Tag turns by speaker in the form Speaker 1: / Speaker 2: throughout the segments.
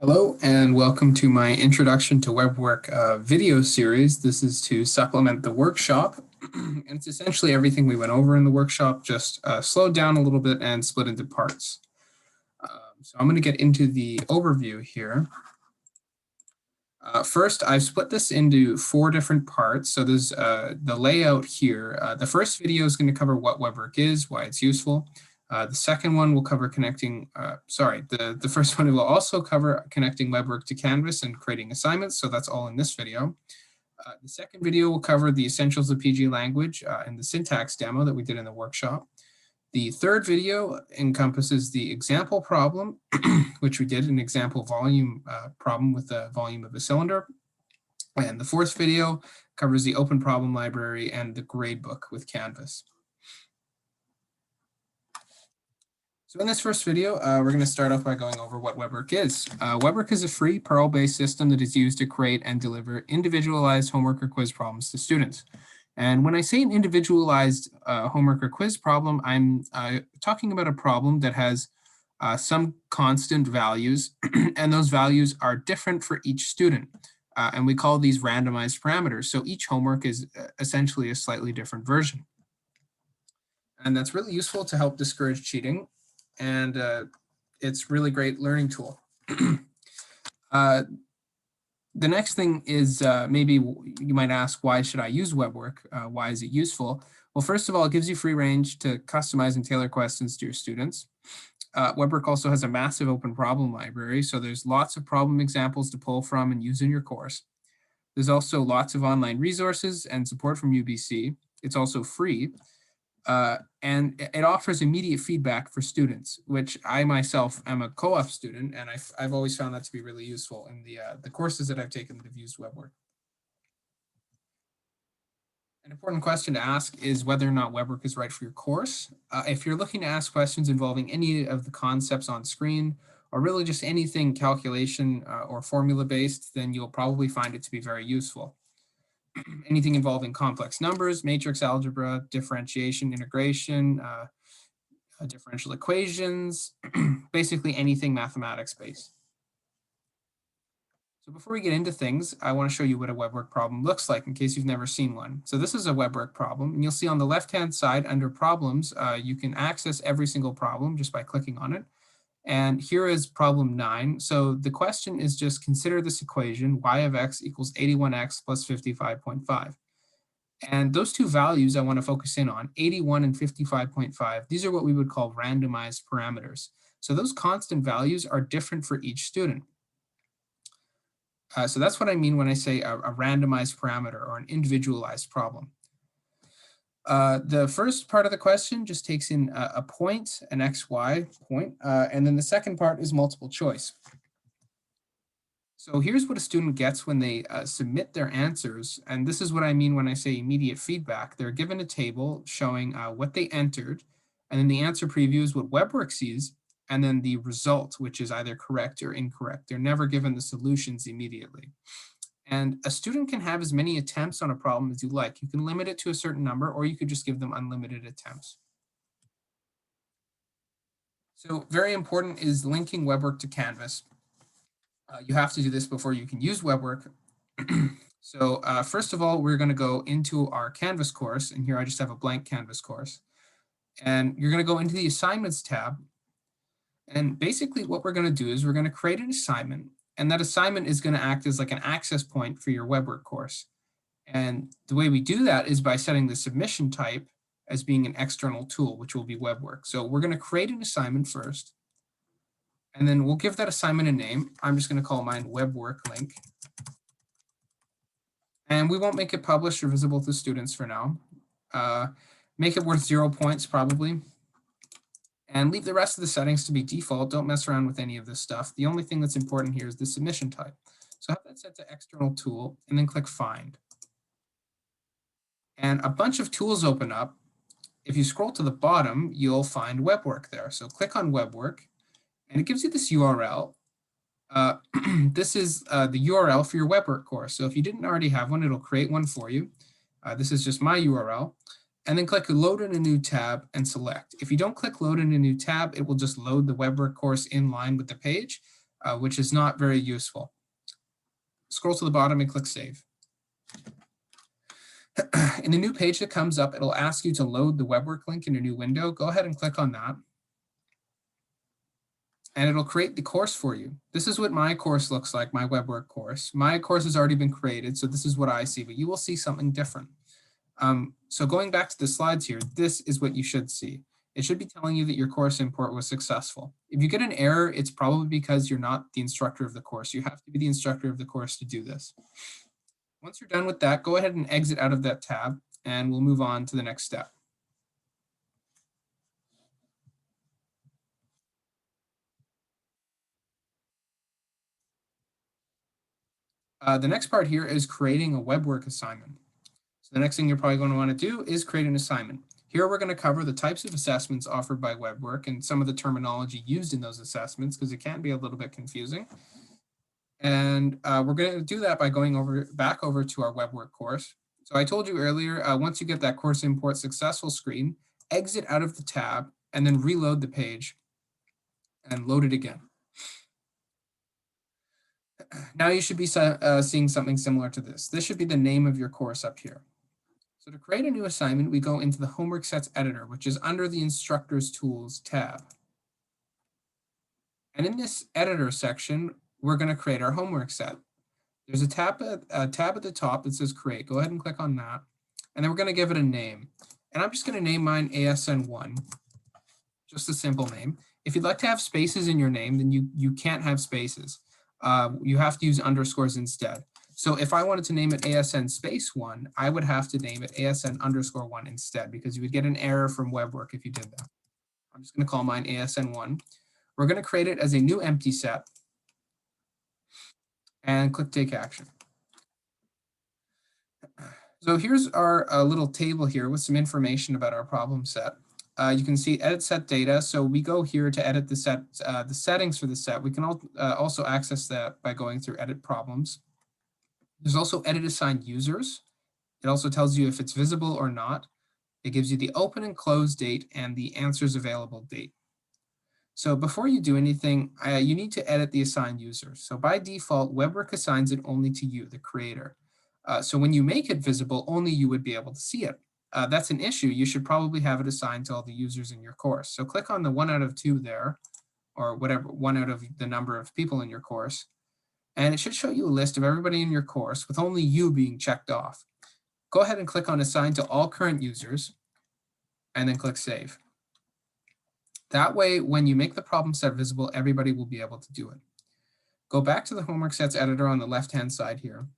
Speaker 1: Hello and welcome to my Introduction to WeBWorK video series. This is to supplement the workshop. And it's essentially everything we went over in the workshop, just slowed down a little bit and split into parts. So I'm going to get into the overview here. First, I've split this into 4 different parts. So there's the layout here. The first video is going to cover what WeBWorK is, why it's useful. The second one will cover the first one will also cover connecting WeBWorK to Canvas and creating assignments. So that's all in this video. The second video will cover the essentials of PG language and the syntax demo that we did in the workshop. The third video encompasses the example problem, which we did an example volume problem with the volume of a cylinder. And the fourth video covers the open problem library and the gradebook with Canvas. So in this first video, we're going to start off by going over what WeBWorK is. WeBWorK is a free Perl-based system that is used to create and deliver individualized homework or quiz problems to students. And when I say an individualized homework or quiz problem, I'm talking about a problem that has some constant values, and those values are different for each student. And we call these randomized parameters. So each homework is essentially a slightly different version. And that's really useful to help discourage cheating. And it's really great learning tool. The next thing is maybe you might ask, why should I use WeBWorK? Why is it useful? Well, first of all, it gives you free range to customize and tailor questions to your students. WeBWorK also has a massive open problem library, so there's lots of problem examples to pull from and use in your course. There's also lots of online resources and support from UBC. It's also free. And it offers immediate feedback for students, which I myself am a co-op student, and I've always found that to be really useful in the courses that I've taken that have used WeBWorK. An important question to ask is whether or not WeBWorK is right for your course. If you're looking to ask questions involving any of the concepts on screen, or really just anything calculation or formula-based, then you'll probably find it to be very useful. Anything involving complex numbers, matrix algebra, differentiation, integration, differential equations, basically anything mathematics based. So before we get into things, I want to show you what a WeBWorK problem looks like in case you've never seen one. So this is a WeBWorK problem, and you'll see on the left-hand side under problems, you can access every single problem just by clicking on it. And here is problem 9. So the question is just consider this equation, y of x equals 81x plus 55.5. And those two values I want to focus in on, 81 and 55.5, these are what we would call randomized parameters. So those constant values are different for each student. So that's what I mean when I say a randomized parameter or an individualized problem. The first part of the question just takes in a point, an XY point, and then the second part is multiple choice. So here's what a student gets when they submit their answers, and this is what I mean when I say immediate feedback. They're given a table showing what they entered, and then the answer preview is what WeBWorK sees, and then the result, which is either correct or incorrect. They're never given the solutions immediately. And a student can have as many attempts on a problem as you like. You can limit it to a certain number, or you could just give them unlimited attempts. So very important is linking WeBWorK to Canvas. You have to do this before you can use WeBWorK. So first of all, we're going to go into our Canvas course, and here I just have a blank Canvas course. And you're going to go into the Assignments tab. And basically what we're going to do is we're going to create an assignment. And that assignment is going to act as like an access point for your WeBWorK course. And the way we do that is by setting the submission type as being an external tool, which will be WeBWorK. So we're going to create an assignment first, and then we'll give that assignment a name. I'm just going to call mine WeBWorK link. And we won't make it published or visible to students for now. Make it worth 0 points probably. And leave the rest of the settings to be default. Don't mess around with any of this stuff. The only thing that's important here is the submission type. So have that set to external tool and then click find. And a bunch of tools open up. If you scroll to the bottom, you'll find WeBWorK there. So click on WeBWorK and it gives you this URL. This is the URL for your WeBWorK course. So if you didn't already have one, it'll create one for you. This is just my URL. And then click load in a new tab and select. If you don't click load in a new tab, it will just load the WeBWorK course in line with the page. which is not very useful. Scroll to the bottom and click Save. In the new page that comes up, it'll ask you to load the WeBWorK link in a new window. Go ahead and click on that. And it'll create the course for you. This is what my course looks like, my WeBWorK course. My course has already been created, so this is what I see, but you will see something different. So going back to the slides here, this is what you should see. It should be telling you that your course import was successful. If you get an error, it's probably because you're not the instructor of the course. You have to be the instructor of the course to do this. Once you're done with that, go ahead and exit out of that tab, and we'll move on to the next step. The next part here is creating a WeBWorK assignment. So the next thing you're probably going to want to do is create an assignment. Here we're going to cover the types of assessments offered by WeBWorK and some of the terminology used in those assessments, because it can be a little bit confusing. And we're going to do that by going back over to our WeBWorK course. So I told you earlier, once you get that course import successful screen, exit out of the tab and then reload the page and load it again. Now you should be seeing something similar to this. This should be the name of your course up here. So to create a new assignment, we go into the Homework Sets editor, which is under the Instructors Tools tab. And in this editor section, we're going to create our homework set. There's a tab at the top that says create. Go ahead and click on that. And then we're going to give it a name. And I'm just going to name mine ASN1, just a simple name. If you'd like to have spaces in your name, then you can't have spaces. You have to use underscores instead. So if I wanted to name it ASN space 1, I would have to name it ASN underscore 1 instead, because you would get an error from WeBWorK if you did that. I'm just going to call mine ASN1. We're going to create it as a new empty set and click Take Action. So here's our little table here with some information about our problem set. You can see edit set data. So we go here to edit the settings for the set. We can also access that by going through edit problems. There's also edit assigned users. It also tells you if it's visible or not. It gives you the open and close date and the answers available date. So before you do anything, you need to edit the assigned user. So by default, WeBWorK assigns it only to you, the creator. So when you make it visible, only you would be able to see it. That's an issue. You should probably have it assigned to all the users in your course. So click on the 1 out of 2 there, or whatever, 1 out of the number of people in your course. And it should show you a list of everybody in your course with only you being checked off. Go ahead and click on Assign to all current users, and then click Save. That way, when you make the problem set visible, everybody will be able to do it. Go back to the Homework Sets editor on the left-hand side here.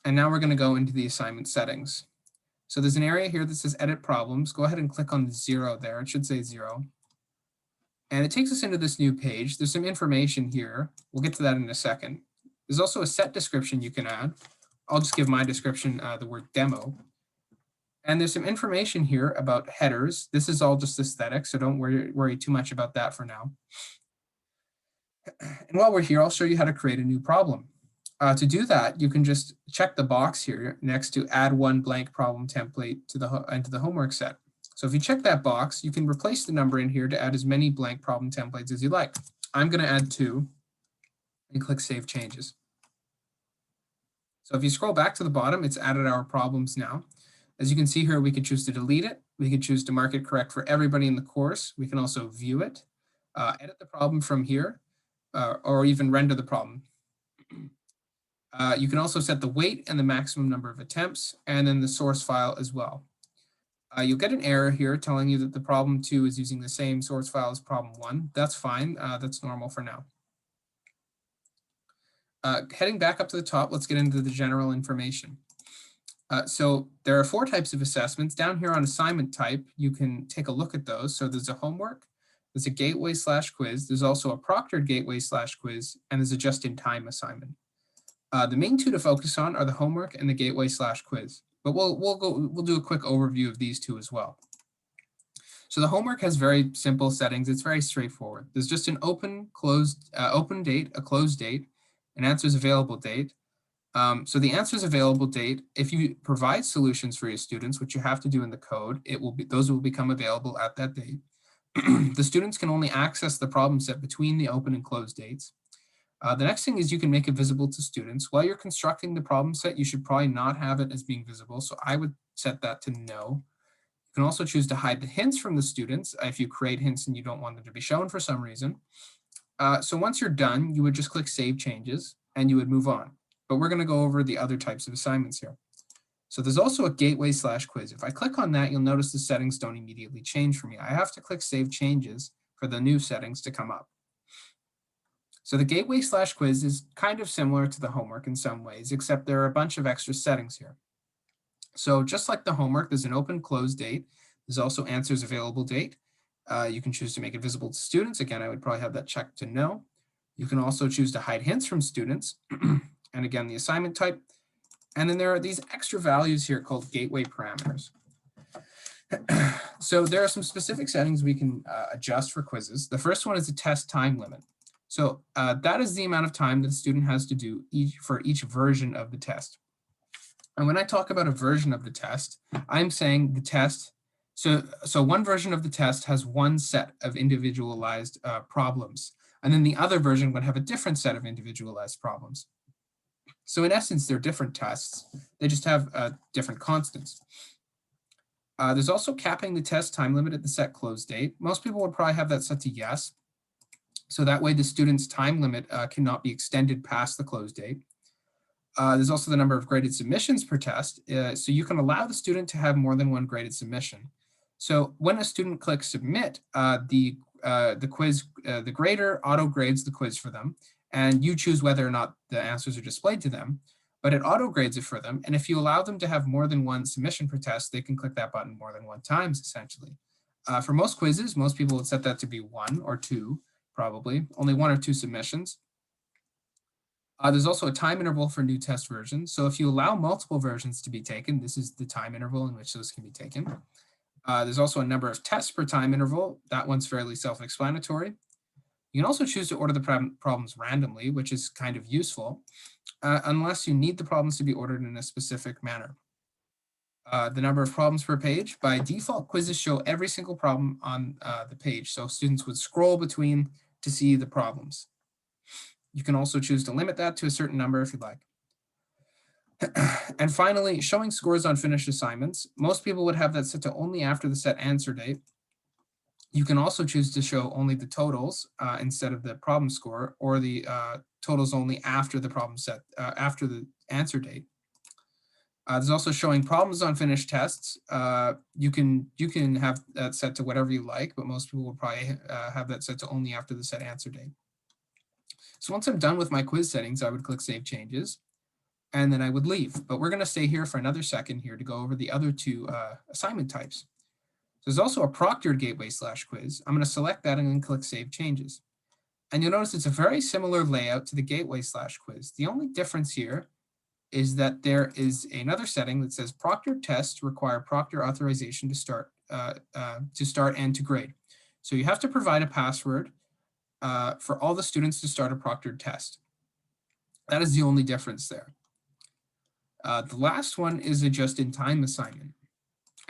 Speaker 1: And now we're going to go into the assignment settings. So there's an area here that says Edit Problems. Go ahead and click on the 0 there. It should say 0. And it takes us into this new page. There's some information here. We'll get to that in a second. There's also a set description you can add. I'll just give my description the word demo. And there's some information here about headers. This is all just aesthetic, so don't worry too much about that for now. And while we're here, I'll show you how to create a new problem. To do that, you can just check the box here next to add one blank problem template to into the homework set. So if you check that box, you can replace the number in here to add as many blank problem templates as you like. I'm going to add 2 and click Save Changes. So if you scroll back to the bottom, it's added our problems now. As you can see here, we could choose to delete it. We could choose to mark it correct for everybody in the course. We can also view it, edit the problem from here, or even render the problem. You can also set the weight and the maximum number of attempts, and then the source file as well. You'll get an error here telling you that the problem 2 is using the same source file as problem 1. That's fine. That's normal for now. Heading back up to the top, let's get into the general information. So there are 4 types of assessments. Down here on assignment type, you can take a look at those. So there's a homework, there's a gateway/quiz, there's also a proctored gateway/quiz, and there's a just-in-time assignment. The main 2 to focus on are the homework and the gateway/quiz, but we'll do a quick overview of these 2 as well. So the homework has very simple settings. It's very straightforward. There's just an open date, a closed date, an answers available date. So the answers available date, if you provide solutions for your students, which you have to do in the code, those will become available at that date. The students can only access the problem set between the open and close dates. The next thing is you can make it visible to students. While you're constructing the problem set, you should probably not have it as being visible, so I would set that to no. You can also choose to hide the hints from the students if you create hints and you don't want them to be shown for some reason. So once you're done, you would just click Save Changes and you would move on. But we're going to go over the other types of assignments here. So there's also a gateway/quiz. If I click on that, you'll notice the settings don't immediately change for me. I have to click Save Changes for the new settings to come up. So the gateway/quiz is kind of similar to the homework in some ways, except there are a bunch of extra settings here. So just like the homework, there's an open close date. There's also answers available date. You can choose to make it visible to students. Again, I would probably have that checked to no. You can also choose to hide hints from students. And again, the assignment type. And then there are these extra values here called gateway parameters. So there are some specific settings we can adjust for quizzes. The first one is the test time limit. So that is the amount of time that the student has to do for each version of the test. And when I talk about a version of the test, I'm saying the test, so one version of the test has one set of individualized problems, and then the other version would have a different set of individualized problems. So in essence, they're different tests. They just have different constants. There's also capping the test time limit at the set close date. Most people would probably have that set to yes. So that way the student's time limit cannot be extended past the close date. There's also the number of graded submissions per test. So you can allow the student to have more than one graded submission. So when a student clicks submit, the grader auto grades the quiz for them, and you choose whether or not the answers are displayed to them, but it auto grades it for them. And if you allow them to have more than one submission per test, they can click that button more than one times, essentially. For most quizzes, most people would set that to be 1 or 2, probably, only 1 or 2 submissions. There's also a time interval for new test versions. So if you allow multiple versions to be taken, this is the time interval in which those can be taken. There's also a number of tests per time interval. That one's fairly self-explanatory. You can also choose to order the problems randomly, which is kind of useful, unless you need the problems to be ordered in a specific manner. The number of problems per page. By default, quizzes show every single problem on the page, so students would scroll between to see the problems. You can also choose to limit that to a certain number if you'd like. And finally, showing scores on finished assignments. Most people would have that set to only after the set answer date. You can also choose to show only the totals instead of the problem score, or the totals only after the problem set, after the answer date. There's also showing problems on finished tests. You can have that set to whatever you like, but most people will probably have that set to only after the set answer date. So once I'm done with my quiz settings, I would click Save Changes, and then I would leave. But we're going to stay here for another second here to go over the other two assignment types. So there's also a proctored gateway/quiz. I'm going to select that and then click Save Changes. And you'll notice it's a very similar layout to the gateway/quiz. The only difference here is that there is another setting that says proctored tests require proctor authorization to start and to grade. So you have to provide a password for all the students to start a proctored test. That is the only difference there. The last one is a just-in-time assignment.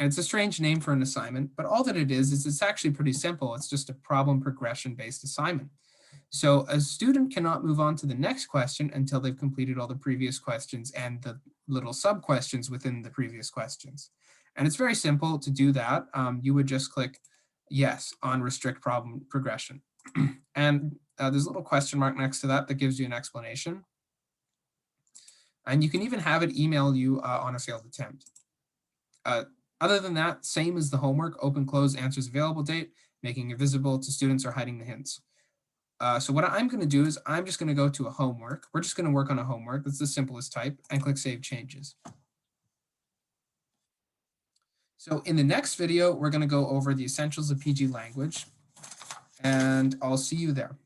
Speaker 1: And it's a strange name for an assignment, but all that it is it's actually pretty simple. It's just a problem progression-based assignment. So a student cannot move on to the next question until they've completed all the previous questions and the little sub-questions within the previous questions. And it's very simple to do that. You would just click yes on restrict problem progression. And there's a little question mark next to that that gives you an explanation. And you can even have it email you on a failed attempt. Other than that, same as the homework, open, close, answers available date, making it visible to students or hiding the hints. So what I'm going to do is I'm just going to go to a homework. We're just going to work on a homework. That's the simplest type, and click Save Changes. So in the next video, we're going to go over the essentials of PG language, and I'll see you there.